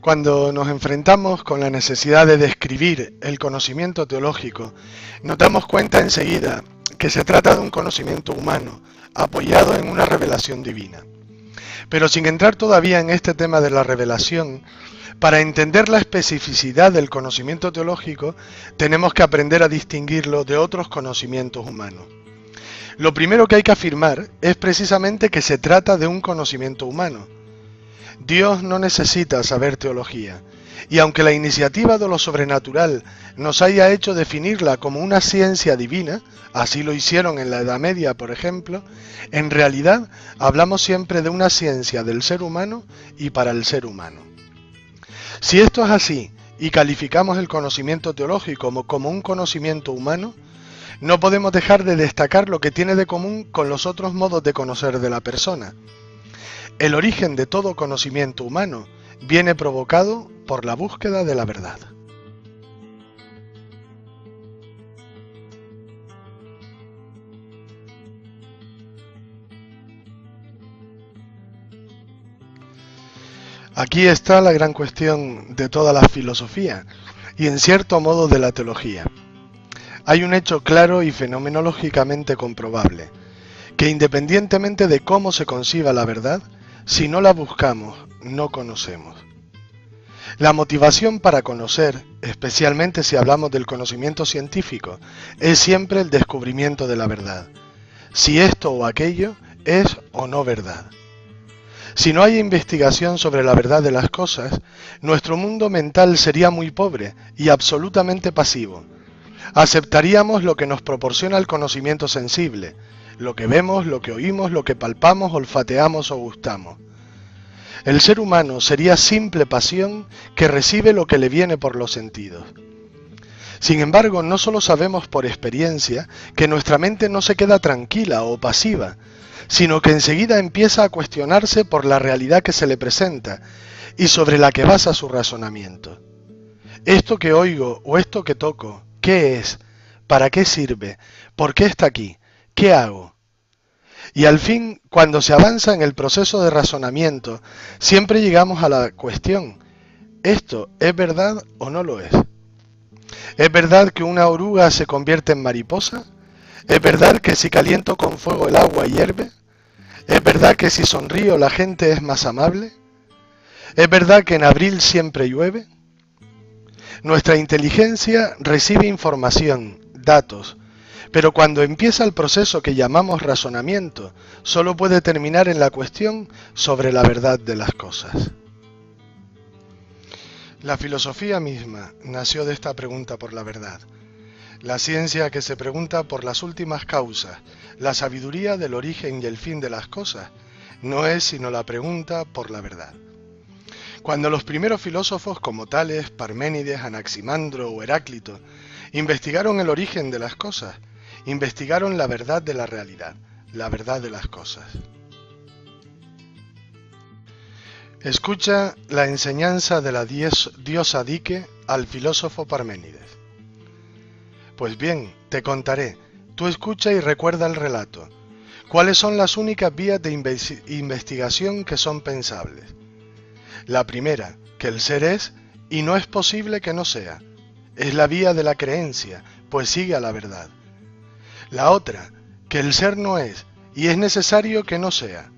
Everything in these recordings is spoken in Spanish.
Cuando nos enfrentamos con la necesidad de describir el conocimiento teológico, nos damos cuenta enseguida que se trata de un conocimiento humano, apoyado en una revelación divina. Pero sin entrar todavía en este tema de la revelación, para entender la especificidad del conocimiento teológico, tenemos que aprender a distinguirlo de otros conocimientos humanos. Lo primero que hay que afirmar es precisamente que se trata de un conocimiento humano. Dios no necesita saber teología, y aunque la iniciativa de lo sobrenatural nos haya hecho definirla como una ciencia divina, así lo hicieron en la Edad Media, por ejemplo, en realidad hablamos siempre de una ciencia del ser humano y para el ser humano. Si esto es así, y calificamos el conocimiento teológico como un conocimiento humano, no podemos dejar de destacar lo que tiene de común con los otros modos de conocer de la persona. El origen de todo conocimiento humano viene provocado por la búsqueda de la verdad. Aquí está la gran cuestión de toda la filosofía y en cierto modo de la teología. Hay un hecho claro y fenomenológicamente comprobable, que independientemente de cómo se conciba la verdad, si no la buscamos, no conocemos. La motivación para conocer, especialmente si hablamos del conocimiento científico, es siempre el descubrimiento de la verdad. Si esto o aquello es o no verdad. Si no hay investigación sobre la verdad de las cosas, nuestro mundo mental sería muy pobre y absolutamente pasivo. Aceptaríamos lo que nos proporciona el conocimiento sensible, lo que vemos, lo que oímos, lo que palpamos, olfateamos o gustamos. El ser humano sería simple pasión que recibe lo que le viene por los sentidos. Sin embargo, no solo sabemos por experiencia que nuestra mente no se queda tranquila o pasiva, sino que enseguida empieza a cuestionarse por la realidad que se le presenta y sobre la que basa su razonamiento. ¿Esto que oigo o esto que toco, qué es? ¿Para qué sirve? ¿Por qué está aquí? ¿Qué hago? Y al fin, cuando se avanza en el proceso de razonamiento, siempre llegamos a la cuestión, ¿esto es verdad o no lo es? ¿Es verdad que una oruga se convierte en mariposa? ¿Es verdad que si caliento con fuego el agua hierve? ¿Es verdad que si sonrío la gente es más amable? ¿Es verdad que en abril siempre llueve? Nuestra inteligencia recibe información, datos, pero cuando empieza el proceso que llamamos razonamiento, solo puede terminar en la cuestión sobre la verdad de las cosas. La filosofía misma nació de esta pregunta por la verdad. La ciencia que se pregunta por las últimas causas, la sabiduría del origen y el fin de las cosas, no es sino la pregunta por la verdad. Cuando los primeros filósofos como Tales, Parménides, Anaximandro o Heráclito investigaron el origen de las cosas, investigaron la verdad de la realidad, la verdad de las cosas. Escucha la enseñanza de la diosa Dike al filósofo Parménides. Pues bien, te contaré, tú escucha y recuerda el relato. ¿Cuáles son las únicas vías de investigación que son pensables? La primera, que el ser es y no es posible que no sea. Es la vía de la creencia, pues sigue a la verdad. La otra, que el ser no es y es necesario que no sea.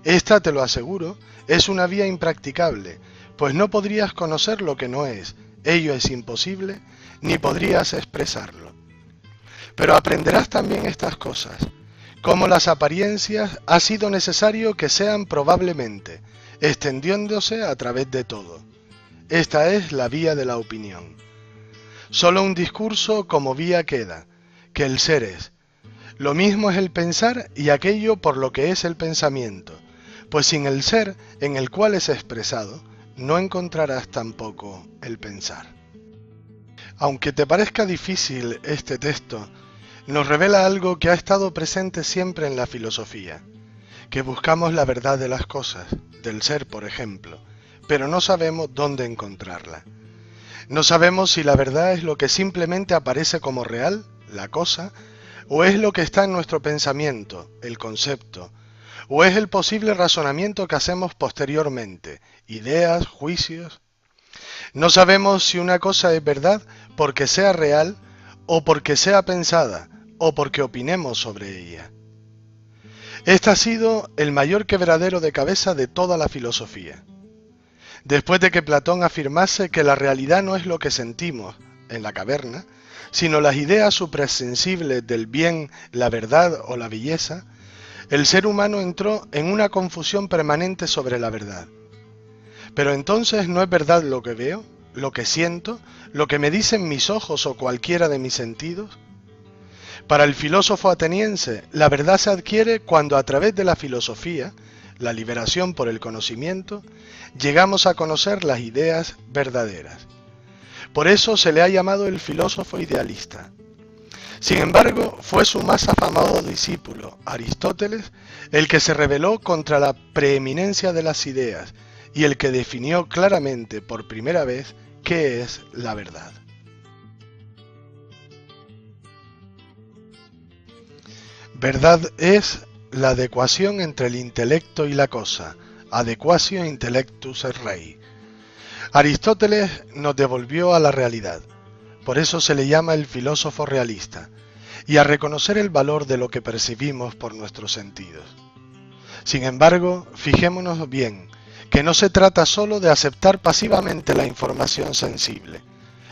Esta, te lo aseguro, es una vía impracticable, pues no podrías conocer lo que no es, ello es imposible, ni podrías expresarlo. Pero aprenderás también estas cosas, como las apariencias ha sido necesario que sean probablemente, extendiéndose a través de todo. Esta es la vía de la opinión. Solo un discurso como vía queda, que el ser es. Lo mismo es el pensar y aquello por lo que es el pensamiento, pues sin el ser en el cual es expresado, no encontrarás tampoco el pensar. Aunque te parezca difícil este texto, nos revela algo que ha estado presente siempre en la filosofía, que buscamos la verdad de las cosas, del ser por ejemplo, pero no sabemos dónde encontrarla. No sabemos si la verdad es lo que simplemente aparece como real, la cosa, o es lo que está en nuestro pensamiento, el concepto, o es el posible razonamiento que hacemos posteriormente, ideas, juicios. No sabemos si una cosa es verdad porque sea real o porque sea pensada o porque opinemos sobre ella. Este ha sido el mayor quebradero de cabeza de toda la filosofía. Después de que Platón afirmase que la realidad no es lo que sentimos en la caverna, sino las ideas suprasensibles del bien, la verdad o la belleza, el ser humano entró en una confusión permanente sobre la verdad. Pero entonces no es verdad lo que veo, lo que siento, lo que me dicen mis ojos o cualquiera de mis sentidos. Para el filósofo ateniense, la verdad se adquiere cuando a través de la filosofía, la liberación por el conocimiento, llegamos a conocer las ideas verdaderas. Por eso se le ha llamado el filósofo idealista. Sin embargo, fue su más afamado discípulo, Aristóteles, el que se rebeló contra la preeminencia de las ideas y el que definió claramente por primera vez qué es la verdad. Verdad es la adecuación entre el intelecto y la cosa, adequatio intellectus et rei. Aristóteles nos devolvió a la realidad, por eso se le llama el filósofo realista, y a reconocer el valor de lo que percibimos por nuestros sentidos. Sin embargo, fijémonos bien, que no se trata solo de aceptar pasivamente la información sensible.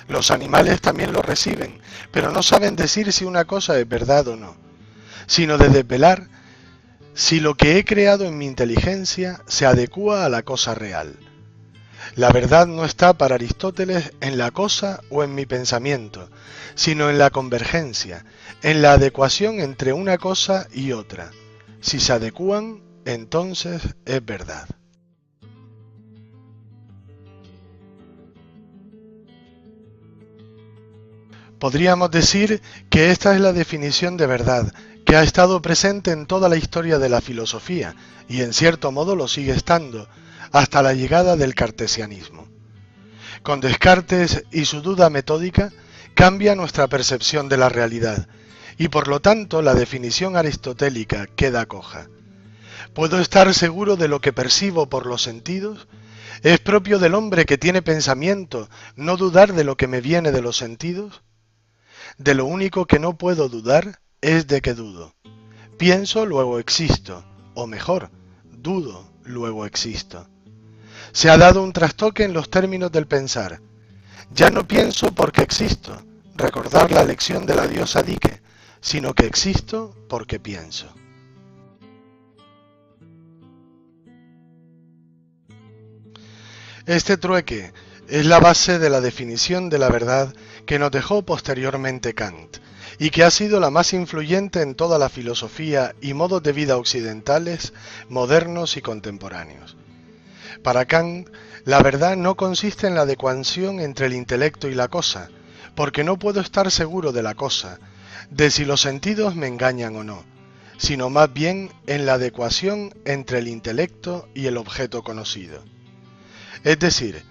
Los animales también lo reciben, pero no saben decir si una cosa es verdad o no, sino de desvelar si lo que he creado en mi inteligencia se adecúa a la cosa real. La verdad no está para Aristóteles en la cosa o en mi pensamiento, sino en la convergencia, en la adecuación entre una cosa y otra. Si se adecúan, entonces es verdad. Podríamos decir que esta es la definición de verdad, que ha estado presente en toda la historia de la filosofía, y en cierto modo lo sigue estando, hasta la llegada del cartesianismo. Con Descartes y su duda metódica, cambia nuestra percepción de la realidad, y por lo tanto la definición aristotélica queda coja. ¿Puedo estar seguro de lo que percibo por los sentidos? ¿Es propio del hombre que tiene pensamiento no dudar de lo que me viene de los sentidos? De lo único que no puedo dudar es de que dudo. Pienso, luego existo, o mejor, dudo, luego existo. Se ha dado un trastoque en los términos del pensar. Ya no pienso porque existo, recordar la lección de la diosa Dike, sino que existo porque pienso. Este trueque es la base de la definición de la verdad que nos dejó posteriormente Kant, y que ha sido la más influyente en toda la filosofía y modos de vida occidentales, modernos y contemporáneos. Para Kant, la verdad no consiste en la adecuación entre el intelecto y la cosa, porque no puedo estar seguro de la cosa, de si los sentidos me engañan o no, sino más bien en la adecuación entre el intelecto y el objeto conocido. Es decir,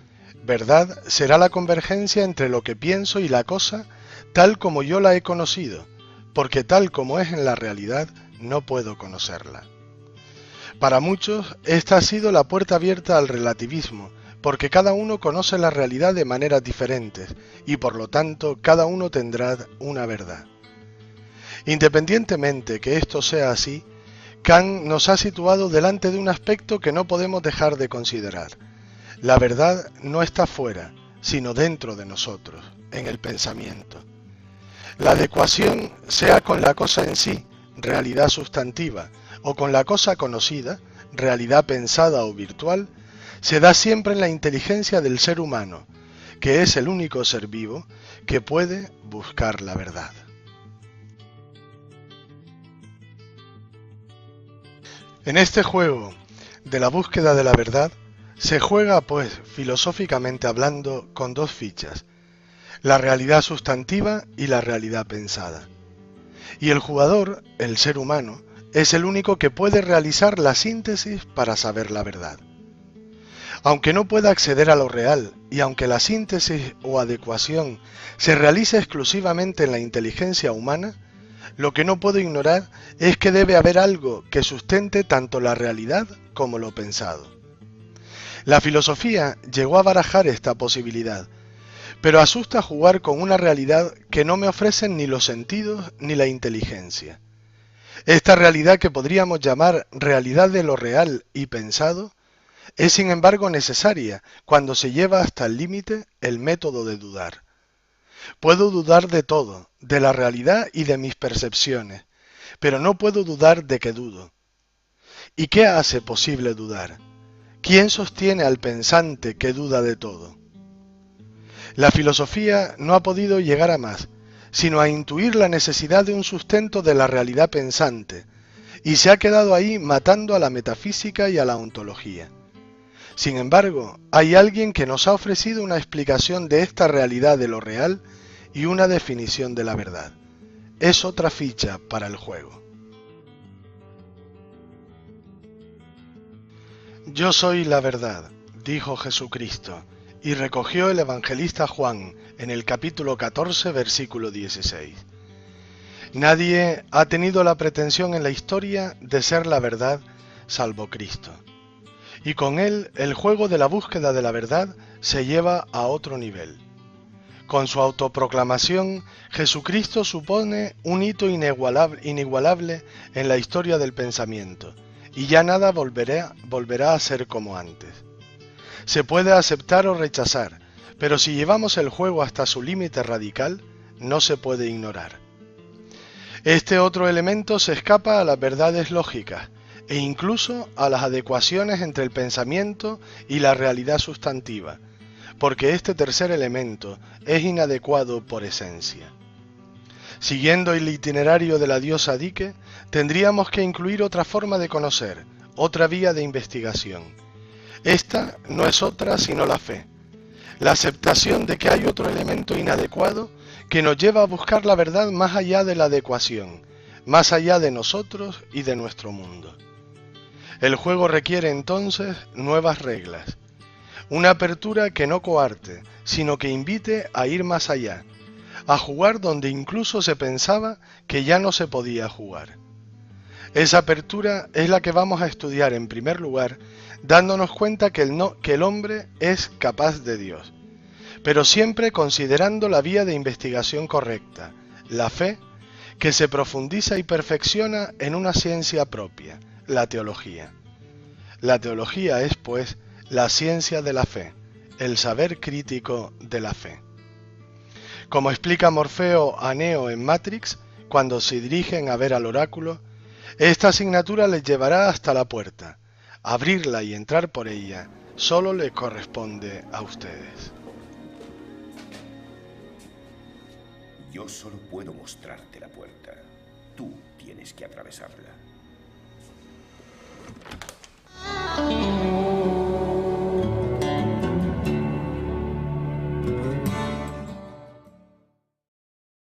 verdad será la convergencia entre lo que pienso y la cosa tal como yo la he conocido, porque tal como es en la realidad no puedo conocerla. Para muchos, esta ha sido la puerta abierta al relativismo, porque cada uno conoce la realidad de maneras diferentes y por lo tanto cada uno tendrá una verdad. Independientemente que esto sea así, Kant nos ha situado delante de un aspecto que no podemos dejar de considerar. La verdad no está fuera, sino dentro de nosotros, en el pensamiento. La adecuación, sea con la cosa en sí, realidad sustantiva, o con la cosa conocida, realidad pensada o virtual, se da siempre en la inteligencia del ser humano, que es el único ser vivo que puede buscar la verdad. En este juego de la búsqueda de la verdad, se juega, pues, filosóficamente hablando, con dos fichas, la realidad sustantiva y la realidad pensada. Y el jugador, el ser humano, es el único que puede realizar la síntesis para saber la verdad. Aunque no pueda acceder a lo real, y aunque la síntesis o adecuación se realice exclusivamente en la inteligencia humana, lo que no puedo ignorar es que debe haber algo que sustente tanto la realidad como lo pensado. La filosofía llegó a barajar esta posibilidad, pero asusta jugar con una realidad que no me ofrecen ni los sentidos ni la inteligencia. Esta realidad, que podríamos llamar realidad de lo real y pensado, es sin embargo necesaria cuando se lleva hasta el límite el método de dudar. Puedo dudar de todo, de la realidad y de mis percepciones, pero no puedo dudar de que dudo. ¿Y qué hace posible dudar? ¿Quién sostiene al pensante que duda de todo? La filosofía no ha podido llegar a más, sino a intuir la necesidad de un sustento de la realidad pensante, y se ha quedado ahí matando a la metafísica y a la ontología. Sin embargo, hay alguien que nos ha ofrecido una explicación de esta realidad de lo real y una definición de la verdad. Es otra ficha para el juego. Yo soy la verdad, dijo Jesucristo, y recogió el evangelista Juan en el capítulo 14, versículo 16. Nadie ha tenido la pretensión en la historia de ser la verdad salvo Cristo. Y con él el juego de la búsqueda de la verdad se lleva a otro nivel. Con su autoproclamación, Jesucristo supone un hito inigualable en la historia del pensamiento, y ya nada volverá a ser como antes. Se puede aceptar o rechazar, pero si llevamos el juego hasta su límite radical, no se puede ignorar. Este otro elemento se escapa a las verdades lógicas e incluso a las adecuaciones entre el pensamiento y la realidad sustantiva, porque este tercer elemento es inadecuado por esencia. Siguiendo el itinerario de la diosa Dike, tendríamos que incluir otra forma de conocer, otra vía de investigación. Esta no es otra sino la fe, la aceptación de que hay otro elemento inadecuado que nos lleva a buscar la verdad más allá de la adecuación, más allá de nosotros y de nuestro mundo. El juego requiere entonces nuevas reglas, una apertura que no coarte, sino que invite a ir más allá, a jugar donde incluso se pensaba que ya no se podía jugar. Esa apertura es la que vamos a estudiar en primer lugar, dándonos cuenta que el hombre es capaz de Dios, pero siempre considerando la vía de investigación correcta, la fe, que se profundiza y perfecciona en una ciencia propia, la teología. La teología es, pues, la ciencia de la fe, el saber crítico de la fe. Como explica Morfeo a Neo en Matrix, cuando se dirigen a ver al oráculo, esta asignatura les llevará hasta la puerta. Abrirla y entrar por ella solo le corresponde a ustedes. Yo solo puedo mostrarte la puerta. Tú tienes que atravesarla.